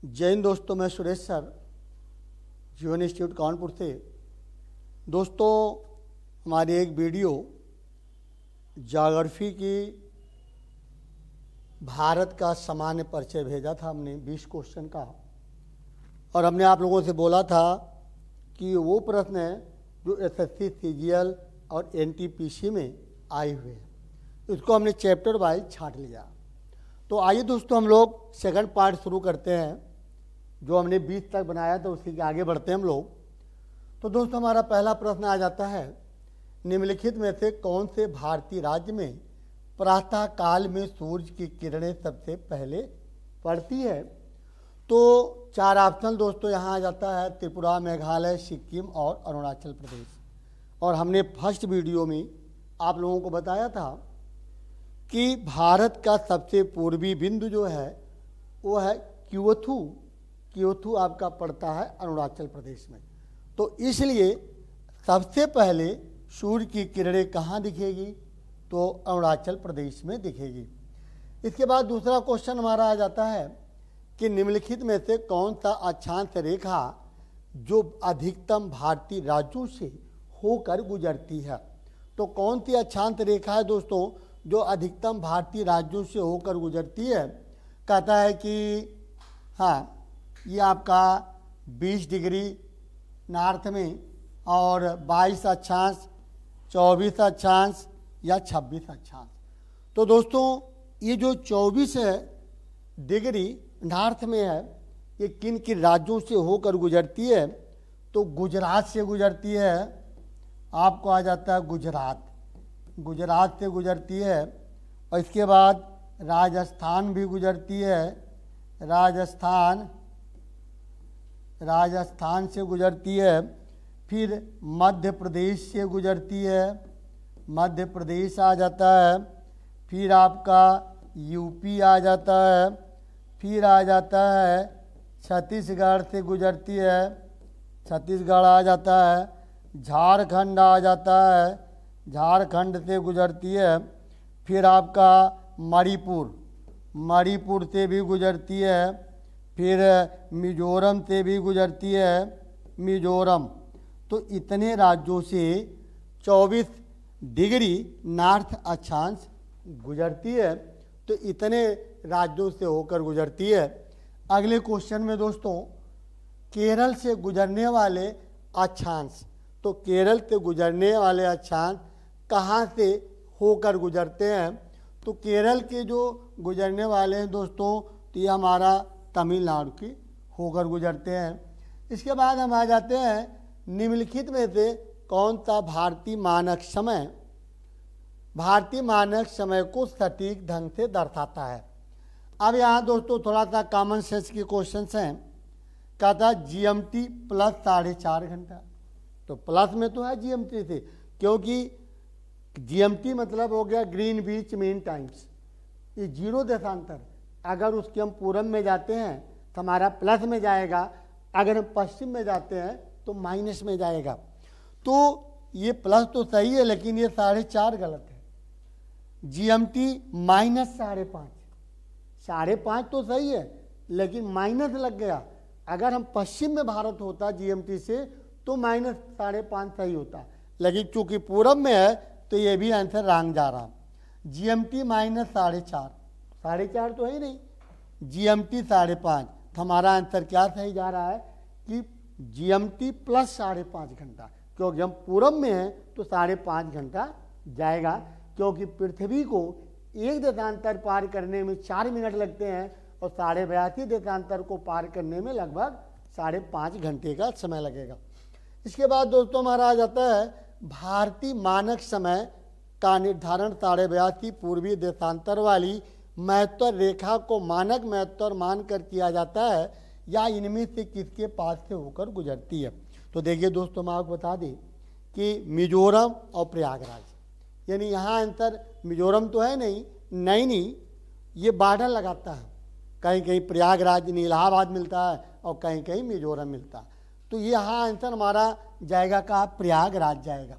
जय हिंद दोस्तों, मैं सुरेश सर, जीवन इंस्टीट्यूट कानपुर से। दोस्तों, हमारी एक वीडियो ज्योग्राफी की भारत का सामान्य परिचय भेजा था हमने 20 क्वेश्चन का, और हमने आप लोगों से बोला था कि वो प्रश्न है जो एसएससी, सीजीएल और एनटीपीसी में आए हुए हैं, इसको हमने चैप्टर वाइज छांट लिया। तो आइए दोस्तों, हम लोग सेकंड पार्ट शुरू करते हैं। जो हमने 20 तक बनाया था उसी के आगे बढ़ते हैं हम लोग। तो दोस्तों, हमारा पहला प्रश्न आ जाता है, निम्नलिखित में से कौन से भारतीय राज्य में प्रातः काल में सूर्य की किरणें सबसे पहले पड़ती है? तो 4 ऑप्शन दोस्तों यहाँ आ जाता है, त्रिपुरा, मेघालय, सिक्किम और अरुणाचल प्रदेश। और हमने फर्स्ट वीडियो में आप लोगों को बताया था कि भारत का सबसे पूर्वी बिंदु जो है वो है क्योथू। क्योथू आपका पड़ता है अरुणाचल प्रदेश में। तो इसलिए सबसे पहले सूर्य की किरणें कहाँ दिखेगी? तो अरुणाचल प्रदेश में दिखेगी। इसके बाद दूसरा क्वेश्चन हमारा आ जाता है कि निम्नलिखित में से कौन सा अक्षांश रेखा जो अधिकतम भारतीय राज्यों से होकर गुजरती है? तो कौन सी अक्षांश रेखा है दोस्तों जो अधिकतम भारतीय राज्यों से होकर गुजरती है? कहता है कि हाँ, ये आपका 20 डिग्री नॉर्थ में और 22 अक्षांश, 24 अक्षांश या 26 अक्षांश। तो दोस्तों, ये जो 24 डिग्री नॉर्थ में है, ये किन किन राज्यों से होकर गुजरती है? तो गुजरात से गुजरती है। आपको आ जाता है गुजरात से गुजरती है। और इसके बाद राजस्थान भी गुजरती है। राजस्थान से गुजरती है। फिर मध्य प्रदेश से गुजरती है, मध्य प्रदेश आ जाता है। फिर आपका यूपी आ जाता है। फिर आ जाता है छत्तीसगढ़ से गुजरती है, छत्तीसगढ़ आ जाता है। झारखंड आ जाता है, झारखंड से गुजरती है। फिर आपका मणिपुर से भी गुजरती है। फिर मिजोरम से भी गुजरती है, मिजोरम। तो इतने राज्यों से 24 डिग्री नॉर्थ अक्षांश गुजरती है। तो इतने राज्यों से होकर गुजरती है। अगले क्वेश्चन में दोस्तों, केरल से गुजरने वाले अक्षांश, तो केरल से गुजरने वाले अक्षांश कहाँ से होकर गुजरते हैं? तो केरल के जो गुजरने वाले हैं दोस्तों, तो ये हमारा तमिलनाडु की होकर गुजरते हैं। इसके बाद हम आ जाते हैं, निम्नलिखित में से कौन सा भारतीय मानक समय को सटीक ढंग से दर्शाता है? अब यहाँ दोस्तों थोड़ा सा कॉमन सेंस के क्वेश्चन हैं। कहता है जीएमटी प्लस 4.5 घंटा। तो प्लस में तो है जीएमटी से, क्योंकि जीएमटी मतलब हो गया ग्रीनविच मीन टाइम्स, ये 0 देशांतर। अगर उसके हम पूरब में जाते हैं तो हमारा प्लस में जाएगा, अगर हम पश्चिम में जाते हैं तो माइनस में जाएगा। तो ये प्लस तो सही है, लेकिन ये 4.5 गलत है। जीएमटी माइनस 5.5, 5.5 तो सही है, लेकिन माइनस लग गया। अगर हम पश्चिम में भारत होता जीएमटी से तो माइनस 5.5 सही होता, लेकिन चूंकि पूरब में है तो ये भी आंसर रॉन्ग जा रहा। जीएमटी माइनस 4.5 तो है ही नहीं, जीएमटी 5.5। तो हमारा आंसर क्या सही जा रहा है कि जीएमटी प्लस 5.5 घंटा, क्योंकि हम पूरब में हैं तो 5.5 घंटा जाएगा। क्योंकि पृथ्वी को एक देशांतर पार करने में 4 मिनट लगते हैं और 82.5 देशांतर को पार करने में लगभग 5.5 घंटे का समय लगेगा। इसके बाद दोस्तों हमारा आ जाता है, भारतीय मानक समय का निर्धारण 82.5 पूर्वी देशांतर वाली महत्तर रेखा को मानक महत्तर मानकर किया जाता है, या इनमें से किसके पास से होकर गुजरती है? तो देखिए दोस्तों, मैं आपको बता दें कि मिजोरम और प्रयागराज, यानी यहाँ आंसर मिजोरम तो है नहीं, ये बॉर्डर लगाता है। कहीं कहीं प्रयागराज यानी इलाहाबाद मिलता है और कहीं कहीं मिजोरम मिलता है। तो ये यहाँ आंसर हमारा जाएगा कहाँ? प्रयागराज जाएगा।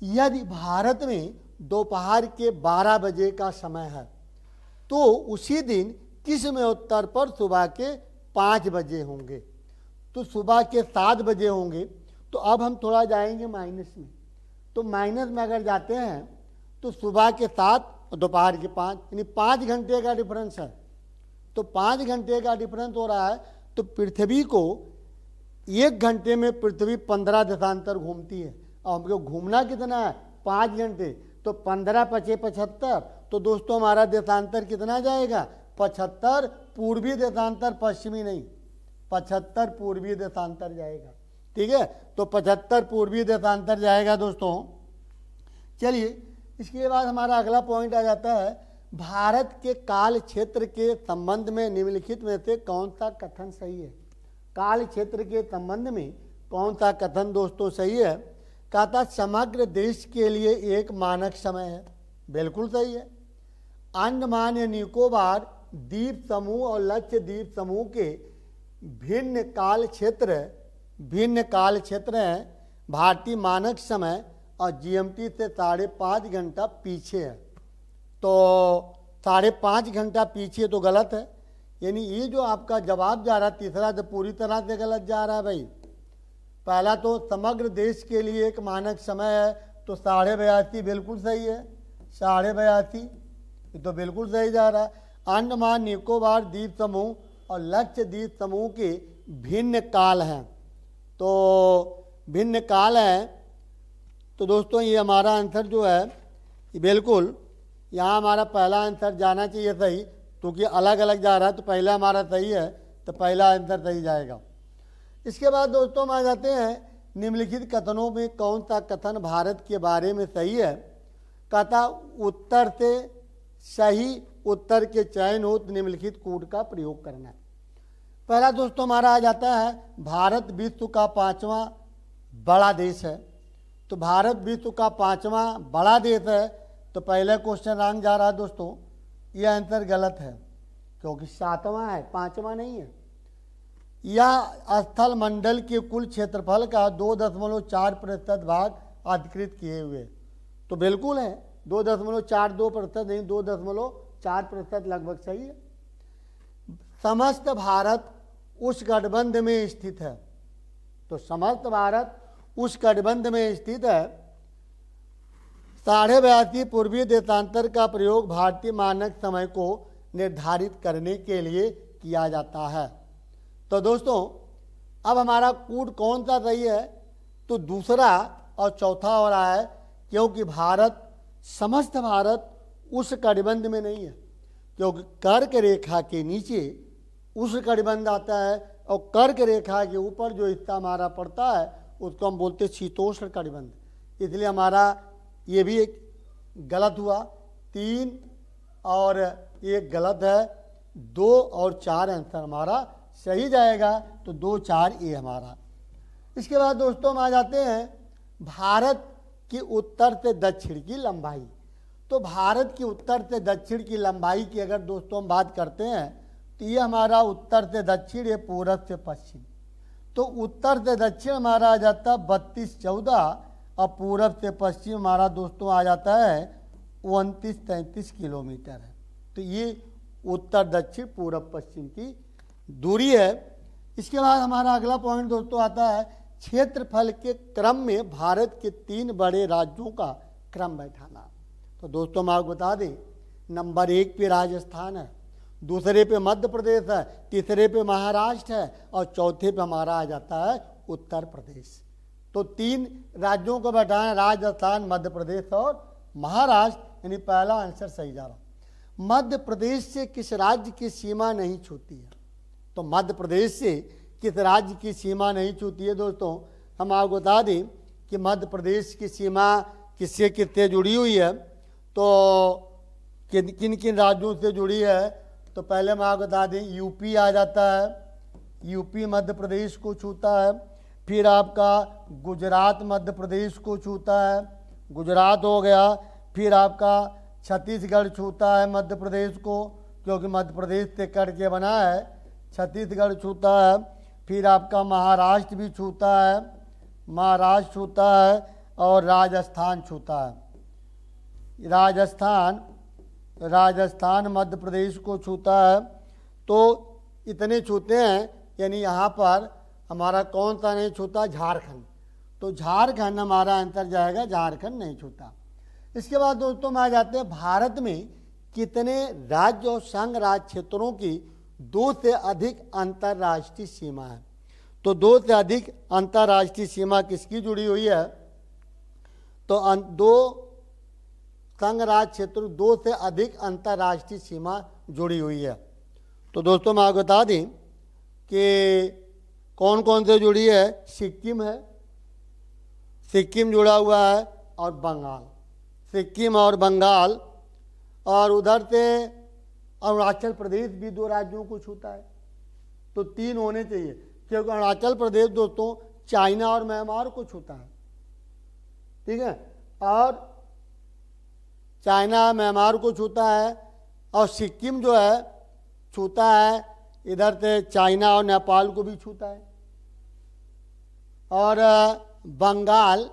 यदि भारत में दोपहर के 12 बजे का समय है तो उसी दिन किस में उत्तर पर सुबह के 5 बजे होंगे, तो सुबह के 7 बजे होंगे। तो अब हम थोड़ा जाएंगे माइनस में, तो माइनस में अगर जाते हैं तो सुबह के 7 और दोपहर के 5, यानी 5 घंटे का डिफरेंस है। तो 5 घंटे का डिफरेंस हो रहा है, तो पृथ्वी को 1 घंटे में पृथ्वी 15 देशांतर घूमती है, और हमको घूमना कितना है 5 घंटे, तो 15 पचे 75। तो दोस्तों हमारा देशांतर कितना जाएगा 75 पूर्वी देशांतर, पश्चिमी नहीं, 75 पूर्वी देशांतर जाएगा। ठीक है, तो 75 पूर्वी देशांतर जाएगा दोस्तों। चलिए इसके बाद हमारा अगला पॉइंट आ जाता है, भारत के काल क्षेत्र के संबंध में निम्नलिखित में से कौन सा कथन सही है। काल क्षेत्र के संबंध में कौन सा कथन दोस्तों सही है। कहता समग्र देश के लिए एक मानक समय है, बिल्कुल सही है। अंडमान या निकोबार द्वीप समूह और लक्षद्वीप समूह के भिन्न काल क्षेत्र हैं। भारतीय मानक समय और जीएमटी से 5.5 घंटा पीछे है, तो 5.5 घंटा पीछे तो गलत है। यानी ये जो आपका जवाब जा रहा है तीसरा, तो पूरी तरह से गलत जा रहा है भाई। पहला तो समग्र देश के लिए एक मानक समय है, तो 82.5 बिल्कुल सही है, 82.5 ये तो बिल्कुल सही जा रहा है। अंडमान निकोबार द्वीप समूह और लक्षद्वीप समूह के भिन्न काल हैं, तो भिन्न काल हैं, तो दोस्तों ये हमारा आंसर जो है ये बिल्कुल यहाँ हमारा पहला आंसर जाना चाहिए सही, क्योंकि अलग अलग जा रहा है, तो पहला हमारा सही है, तो पहला आंसर सही जाएगा। इसके बाद दोस्तों हम आ जाते हैं निम्नलिखित कथनों में कौन सा कथन भारत के बारे में सही है। कहता उत्तर से सही उत्तर के चयन हो तो निम्नलिखित कूट का प्रयोग करना है। पहला दोस्तों हमारा आ जाता है, भारत विश्व का 5वां बड़ा देश है, तो भारत विश्व का 5वां बड़ा देश है, तो पहला क्वेश्चन रॉन्ग जा रहा है दोस्तों, यह आंसर गलत है, क्योंकि 7वां है 5वां नहीं है। यह स्थल मंडल के कुल क्षेत्रफल का 2.4% भाग अधिकृत किए हुए, तो बिल्कुल है 2.42% नहीं 2.4% लगभग सही है। समस्त भारत उस गठबंध में स्थित है, तो समस्त भारत उस गठबंध में स्थित है। 82.5 पूर्वी देशांतर का प्रयोग भारतीय मानक समय को निर्धारित करने के लिए किया जाता है। तो दोस्तों अब हमारा कूट कौन सा सही है, तो दूसरा और चौथा हो रहा है, क्योंकि भारत समस्त भारत उस कटिबंध में नहीं है, क्योंकि कर्क रेखा के नीचे उस कटिबंध आता है, और कर्क रेखा के ऊपर जो हिस्सा हमारा पड़ता है उसको हम बोलते हैं शीतोष्ण कटिबंध। इसलिए हमारा ये भी एक गलत हुआ, 3 और 1 गलत है, 2 और 4 आंसर हमारा सही जाएगा, तो 2 4 ये हमारा। इसके बाद दोस्तों हम आ जाते हैं भारत की उत्तर से दक्षिण की लंबाई। तो भारत की उत्तर से दक्षिण की लंबाई की अगर दोस्तों हम बात करते हैं, तो ये हमारा उत्तर से दक्षिण, ये पूरब से पश्चिम। तो उत्तर से दक्षिण हमारा आ जाता है 32-14, और पूरब से पश्चिम हमारा दोस्तों आ जाता है 29-33 किलोमीटर है। तो ये उत्तर दक्षिण पूरब पश्चिम की दूरी है। इसके बाद हमारा अगला पॉइंट दोस्तों आता है, क्षेत्रफल के क्रम में भारत के 3 बड़े राज्यों का क्रम बैठाना। तो दोस्तों हम आपको बता दें, नंबर 1 पे राजस्थान है, दूसरे पे मध्य प्रदेश है, तीसरे पे महाराष्ट्र है, और चौथे पे हमारा आ जाता है उत्तर प्रदेश। तो 3 राज्यों को बैठाना, राजस्थान, मध्य प्रदेश और महाराष्ट्र, यानी पहला आंसर सही जा रहा। मध्य प्रदेश से किस राज्य की सीमा नहीं छूती है, तो मध्य प्रदेश से किस राज्य की सीमा नहीं छूती है दोस्तों, हम आपको बता दें कि मध्य प्रदेश की सीमा किससे किससे जुड़ी हुई है, तो किन किन राज्यों से जुड़ी है। तो पहले हम आपको बता दें, यूपी आ जाता है, यूपी मध्य प्रदेश को छूता है। फिर आपका गुजरात मध्य प्रदेश को छूता है, गुजरात हो गया। फिर आपका छत्तीसगढ़ छूता है मध्य प्रदेश को, क्योंकि मध्य प्रदेश से कट के बना है, छत्तीसगढ़ छूता है। फिर आपका महाराष्ट्र भी छूता है, महाराष्ट्र छूता है, और राजस्थान छूता है। राजस्थान मध्य प्रदेश को छूता है। तो इतने छूते हैं, यानी यहाँ पर हमारा कौन सा नहीं छूता? झारखंड। तो झारखंड हमारा आंसर जाएगा, झारखंड नहीं छूता। इसके बाद दोस्तों में आ जाते हैं भारत में कितने राज्य और संघ राज्य क्षेत्रों की 2 से अधिक अंतर्राष्ट्रीय सीमा है। तो 2 से अधिक अंतर्राष्ट्रीय सीमा किसकी जुड़ी हुई है? तो 2 संघ राज्य क्षेत्र 2 से अधिक अंतर्राष्ट्रीय सीमा जुड़ी हुई है। तो दोस्तों मैं आपको बता दें कि कौन कौन से जुड़ी है। सिक्किम है, सिक्किम जुड़ा हुआ है, और बंगाल, सिक्किम और बंगाल, और उधर से अरुणाचल प्रदेश भी 2 राज्यों को छूता है। तो 3 होने चाहिए, क्योंकि अरुणाचल प्रदेश दोस्तों चाइना और म्यांमार को छूता है, ठीक है, और चाइना म्यांमार को छूता है, और सिक्किम जो है छूता है इधर से चाइना और नेपाल को भी छूता है। और बंगाल,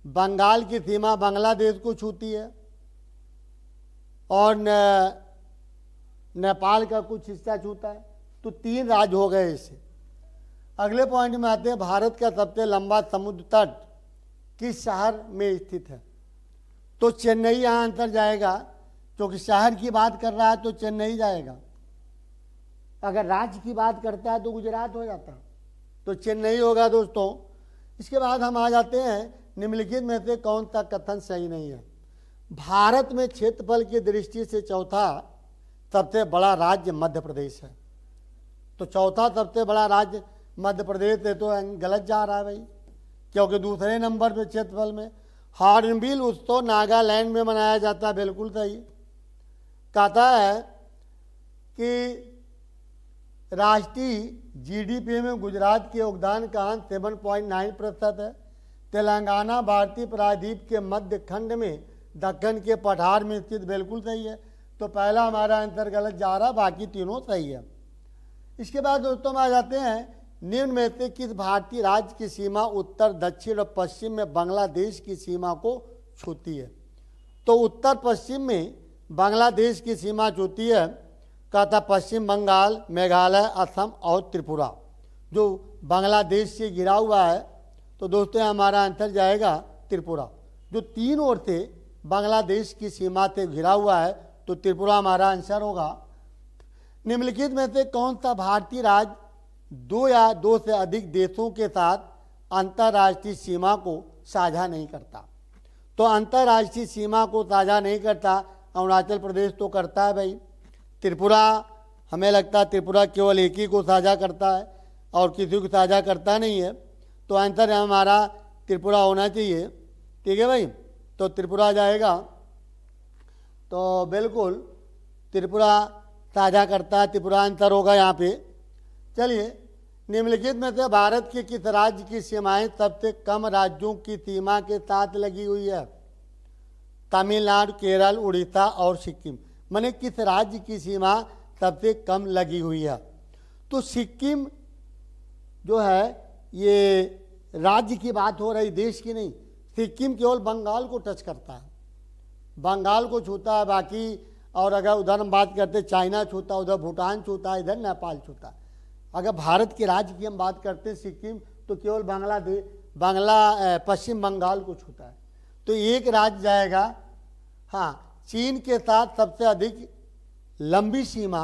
बंगाल की सीमा बांग्लादेश को छूती है, और नेपाल का कुछ हिस्सा छूता है। तो 3 राज्य हो गए इससे। अगले पॉइंट में आते हैं, भारत का सबसे लंबा समुद्र तट किस शहर में स्थित है? तो चेन्नई यहाँ आंसर जाएगा, क्योंकि शहर की बात कर रहा है तो चेन्नई जाएगा। अगर राज्य की बात करता है तो गुजरात हो जाता, तो चेन्नई होगा दोस्तों। इसके बाद हम आ जाते हैं, निम्नलिखित में से कौन सा कथन सही नहीं है? भारत में क्षेत्रफल की दृष्टि से चौथा सबसे बड़ा राज्य मध्य प्रदेश है। तो चौथा सबसे बड़ा राज्य मध्य प्रदेश है, तो गलत जा रहा है भाई, क्योंकि दूसरे नंबर पे क्षेत्रफल में हॉर्नबिल उत्सव नागालैंड में मनाया जाता है। बिल्कुल सही। कहता है कि राष्ट्रीय जीडीपी में गुजरात के योगदान का 7.9% है। तेलंगाना भारतीय प्रायद्वीप के मध्य खंड में दक्कन के पठार में स्थित। बिल्कुल सही है। तो पहला हमारा आंसर गलत जा रहा, बाकी तीनों सही है। इसके बाद दोस्तों में आ जाते हैं, निम्न में से किस भारतीय राज्य की सीमा उत्तर, दक्षिण और पश्चिम में बांग्लादेश की सीमा को छूती है? तो उत्तर पश्चिम में बांग्लादेश की सीमा छूती है। कहता पश्चिम बंगाल, मेघालय, असम और त्रिपुरा, जो बांग्लादेश से घिरा हुआ है। तो दोस्तों हमारा आंसर जाएगा त्रिपुरा, जो 3 ओर से बांग्लादेश की सीमा से घिरा हुआ है। तो त्रिपुरा हमारा आंसर होगा। निम्नलिखित में से कौन सा भारतीय राज्य 2 या 2 से अधिक देशों के साथ अंतर्राष्ट्रीय सीमा को साझा नहीं करता? तो अंतर्राष्ट्रीय सीमा को साझा नहीं करता, अरुणाचल प्रदेश तो करता है भाई। त्रिपुरा, हमें लगता है त्रिपुरा केवल एक ही को साझा करता है और किसी को साझा करता नहीं है। तो आंसर हमारा त्रिपुरा होना चाहिए, ठीक है भाई। तो त्रिपुरा जाएगा। तो बिल्कुल त्रिपुरा साझा करता है, त्रिपुरा आंसर होगा यहाँ पे। चलिए, निम्नलिखित में से भारत के किस राज्य की सीमाएं सबसे कम राज्यों की सीमा के साथ लगी हुई है? तमिलनाडु, केरल, उड़ीसा और सिक्किम। माने किस राज्य की सीमा सबसे कम लगी हुई है? तो सिक्किम जो है, ये राज्य की बात हो रही, देश की नहीं। सिक्किम केवल बंगाल को टच करता है, बंगाल को छूता है। बाकी और अगर उधर हम बात करते, चाइना छूता, उधर भूटान छूता, इधर नेपाल छूता। अगर भारत के राज्य की हम बात करते हैं सिक्किम, तो केवल पश्चिम बंगाल को छूता है। तो एक राज्य जाएगा। हाँ, चीन के साथ सबसे अधिक लंबी सीमा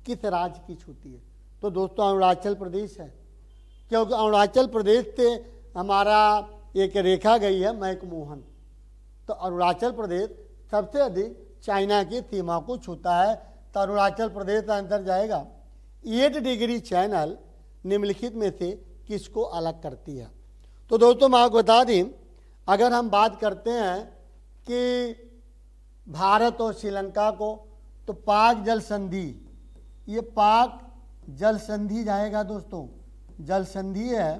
किस राज्य की छूती है? तो दोस्तों अरुणाचल प्रदेश है, क्योंकि अरुणाचल प्रदेश से हमारा एक रेखा गई है मैकमोहन। तो अरुणाचल प्रदेश सबसे अधिक चाइना की सीमा को छूता है। तो अरुणाचल प्रदेश अंदर जाएगा। 8 डिग्री चैनल निम्नलिखित में से किसको अलग करती है? तो दोस्तों मैं आपको बता दें, अगर हम बात करते हैं कि भारत और श्रीलंका को, तो पाक जल संधि, ये पाक जल संधि जाएगा दोस्तों, जल संधि है।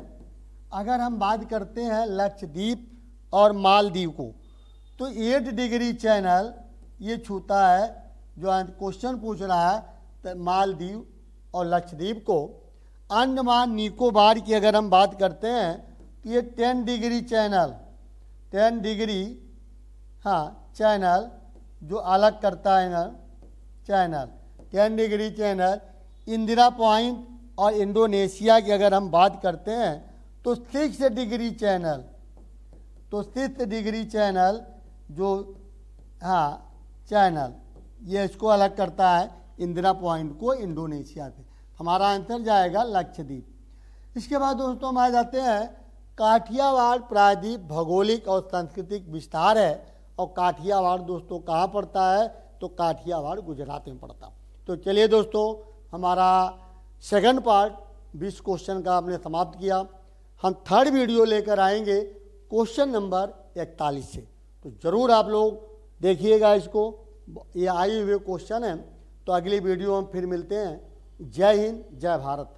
अगर हम बात करते हैं लक्षद्वीप और मालदीव को, तो 8 डिग्री चैनल ये छूता है। जो क्वेश्चन पूछ रहा है तो मालदीव और लक्षद्वीप को। अंडमान निकोबार की अगर हम बात करते हैं, तो ये 10 डिग्री चैनल, 10 डिग्री चैनल जो अलग करता है ना, channel 10 degree channel Indira point और इंडोनेशिया की अगर हम बात करते हैं तो 6 डिग्री चैनल, तो 6 डिग्री चैनल जो चैनल ये इसको अलग करता है इंदिरा पॉइंट को इंडोनेशिया से। हमारा आंसर जाएगा लक्षद्वीप। इसके बाद दोस्तों हम आ जाते हैं काठियावाड़ प्रायद्वीप भौगोलिक और सांस्कृतिक विस्तार है। और काठियावाड़ दोस्तों कहाँ पड़ता है, तो काठियावाड़ गुजरात में पड़ता। तो चलिए दोस्तों हमारा सेकंड पार्ट 20 क्वेश्चन का आपने समाप्त किया। हम थर्ड वीडियो लेकर आएंगे क्वेश्चन नंबर 41 से, तो ज़रूर आप लोग देखिएगा इसको। ये आए हुए क्वेश्चन हैं। तो अगली वीडियो हम फिर मिलते हैं। जय हिंद, जय भारत।